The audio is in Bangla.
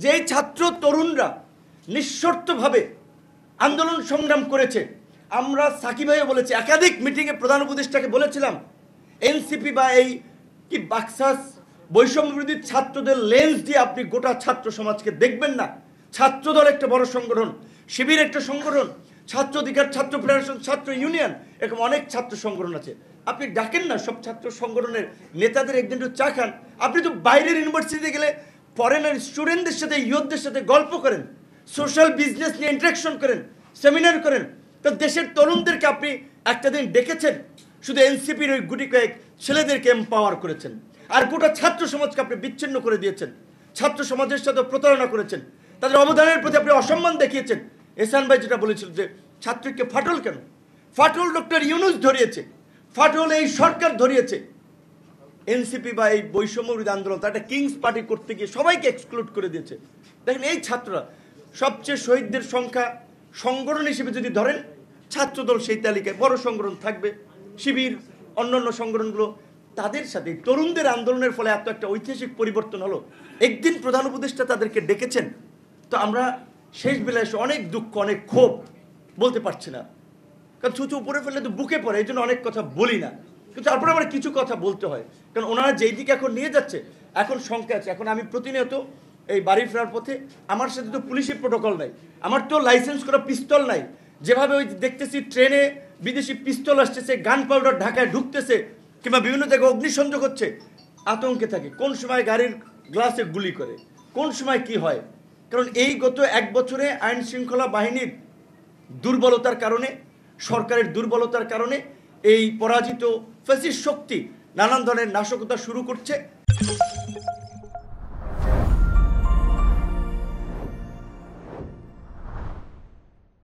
যে এই ছাত্র তরুণরা নিঃশর্তভাবে আন্দোলন সংগ্রাম করেছে। আমরা সাকিব ভাইও বলেছি, একাধিক মিটিংয়ে প্রধান উপদেষ্টাকে বলেছিলাম, এনসিপি বা এই কি বাক্সাস বৈষম্য বিরোধী ছাত্রদের লেন্স দিয়ে আপনি গোটা ছাত্র সমাজকে দেখবেন না। ছাত্রদল একটা বড় সংগঠন, শিবির একটা সংগঠন, ছাত্র অধিকার, ছাত্র ফেডারেশন, ছাত্র ইউনিয়ন, এরকম অনেক ছাত্র সংগঠন আছে। আপনি ডাকেন না সব ছাত্র সংগঠনের নেতাদের একদিন একটু চা খান। আপনি তো বাইরের ইউনিভার্সিটিতে গেলে ফরেনার স্টুডেন্টদের সাথে, ইয়ুথদের সাথে গল্প করেন, সোশ্যাল বিজনেস নিয়ে ইন্টারাকশন করেন, সেমিনার করেন। তো দেশের তরুণদেরকে আপনি একটা দিন ডেকেছেন, শুধু এনসিপির ওই গুটি কয়েক ছেলেদেরকে এম্পাওয়ার করেছেন, আর গোটা ছাত্র সমাজকে আপনি বিচ্ছিন্ন করে দিয়েছেন। ছাত্র সমাজের সাথে প্রতারণা করেছেন, তাদের অবদানের প্রতি আপনি অসম্মান দেখিয়েছেন। এহসান ভাই যেটা বলেছিল যে ছাত্রীকে ফাটল কেন, ফাটল ডক্টর ইউনূস ধরিয়েছে, ফাটল এই সরকার ধরিয়েছে। এনসিপি বা এই বৈষম্য বিরোধী আন্দোলন তার একটা কিংস পার্টি করতে গিয়ে সবাইকে এক্সক্লুড করে দিয়েছে। দেখেন এই ছাত্ররা সবচেয়ে শহীদদের সংখ্যা সংগঠন হিসেবে যদি ধরেন, ছাত্রদল সেই তালিকায় বড় সংগঠন থাকবে, শিবির, অন্যান্য সংগঠনগুলো। তাদের সাথে তরুণদের আন্দোলনের ফলে এত একটা ঐতিহাসিক পরিবর্তন হলো। একদিন প্রধান উপদেষ্টা তাদেরকে ডেকেছেন, তো আমরা শেষ বেলায় এসে অনেক দুঃখ, অনেক ক্ষোভ বলতে পারছি না, কারণ ছুঁচু উপরে ফেললে তো বুকে পড়ে, এই জন্য অনেক কথা বলি না। কিন্তু তারপরে আমার কিছু কথা বলতে হয়, কারণ ওনারা যেই দিকে এখন নিয়ে যাচ্ছে, এখন শঙ্কা আছে। এখন আমি প্রতিনিয়ত এই বাড়ি ফেরার পথে, আমার সাথে তো পুলিশি প্রোটোকল নাই, আমার তো লাইসেন্স করা পিস্তল নাই। যেভাবে ওই দেখতেছি ট্রেনে বিদেশি পিস্তল আসতেছে, গান পাউডার ঢাকায় ঢুকতেছে, কিংবা বিভিন্ন জায়গায় অগ্নিসংযোগ হচ্ছে, আতঙ্কে থাকে কোন সময় গাড়ির গ্লাসে গুলি করে, কোন সময় কি হয়। কারণ এই গত এক বছরে আইন শৃঙ্খলা বাহিনীর দুর্বলতার কারণে, সরকারের দুর্বলতার কারণে এই পরাজিত ফ্যাসিস্ট শক্তি নানান ধরনের নাশকতা শুরু করছে।